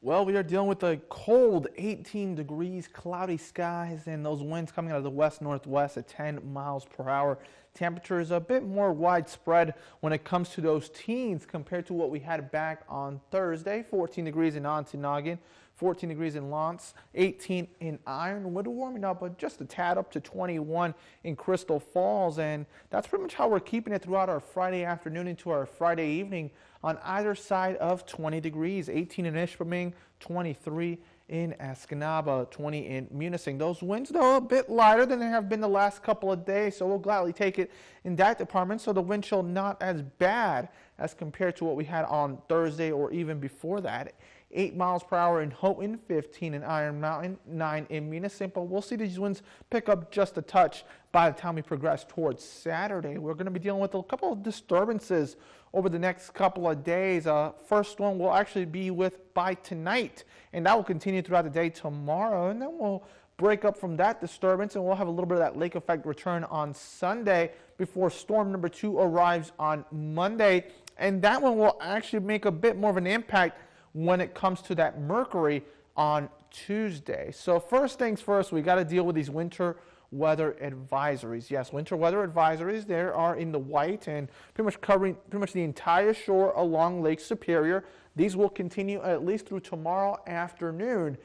Well, we are dealing with a cold 18 degrees, cloudy skies, and those winds coming out of the west-northwest at 10 miles per hour. Temperature is a bit more widespread when it comes to those teens compared to what we had back on Thursday. 14 degrees in Ontonagon, 14 degrees in Lance, 18 in Ironwood, warming up but just a tad up to 21 in Crystal Falls. And that's pretty much how we're keeping it throughout our Friday afternoon into our Friday evening on either side of 20 degrees. 18 in Ishpeming, 23 in Escanaba, 20 in Munising. Those winds, though, a bit lighter than they have been the last couple of days, so we'll gladly take it in that department. So the wind chill not as bad as compared to what we had on Thursday or even before that. 8 miles per hour in Houghton, 15 in Iron Mountain, 9 in Munising. But we'll see these winds pick up just a touch by the time we progress towards Saturday. We're going to be dealing with a couple of disturbances over the next couple of days. First one will actually be by tonight, and that will continue throughout the day tomorrow, and then we'll break up from that disturbance, and we'll have a little bit of that lake effect return on Sunday before storm number 2 arrives on Monday, and that one will actually make a bit more of an impact when it comes to that Mercury on Tuesday. So first things first, we got to deal with these winter weather advisories. Yes, winter weather advisories, they are in the white and pretty much covering the entire shore along Lake Superior. These will continue at least through tomorrow afternoon.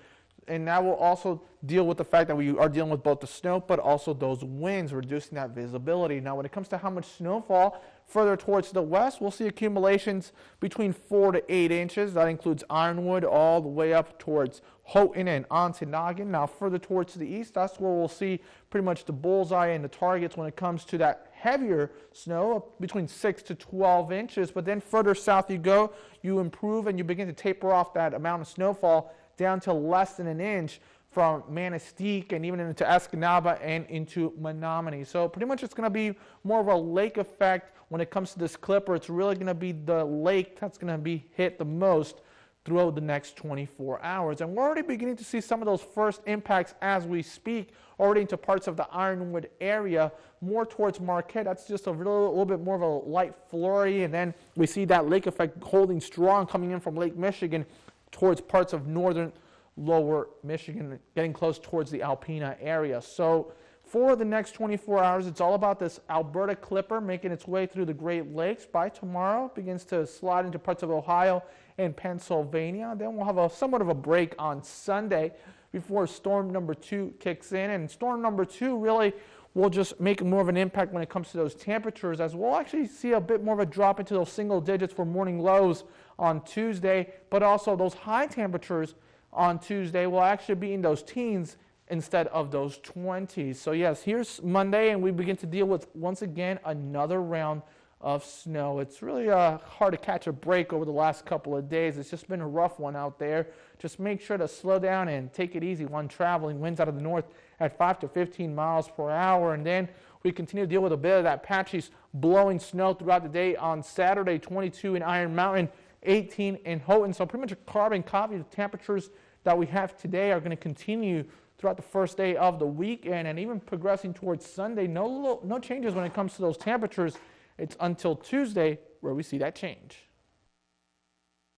And that will also deal with the fact that we are dealing with both the snow, but also those winds, reducing that visibility. Now, when it comes to how much snowfall further towards the west, we'll see accumulations between 4 to 8 inches. That includes Ironwood all the way up towards Houghton and Ontonagon. Now, further towards the east, that's where we'll see pretty much the bullseye and the targets when it comes to that heavier snow, between 6 to 12 inches. But then further south you go, you improve and you begin to taper off that amount of snowfall down to less than an inch from Manistee and even into Escanaba and into Menominee. So pretty much it's going to be more of a lake effect when it comes to this clipper. It's really going to be the lake that's going to be hit the most throughout the next 24 hours. And we're already beginning to see some of those first impacts as we speak, already into parts of the Ironwood area, more towards Marquette. That's just a little bit more of a light flurry, and then we see that lake effect holding strong coming in from Lake Michigan towards parts of northern lower Michigan, getting close towards the Alpena area. So for the next 24 hours, it's all about this Alberta clipper making its way through the Great Lakes. By tomorrow, it begins to slide into parts of Ohio and Pennsylvania. Then we'll have somewhat of a break on Sunday before storm number 2 kicks in. And storm number 2 really will just make more of an impact when it comes to those temperatures, as we'll actually see a bit more of a drop into those single digits for morning lows on Tuesday, but also those high temperatures on Tuesday will actually be in those teens instead of those 20s. So yes, here's Monday, and we begin to deal with, once again, another round of snow. It's really hard to catch a break over the last couple of days. It's just been a rough one out there. Just make sure to slow down and take it easy when traveling. Winds out of the north at 5 to 15 miles per hour. And then we continue to deal with a bit of that patchy blowing snow throughout the day on Saturday, 22 in Iron Mountain, 18 in Houghton. So pretty much a carbon copy of the temperatures that we have today are going to continue throughout the first day of the weekend, and even progressing towards Sunday. No changes when it comes to those temperatures. It's until Tuesday where we see that change.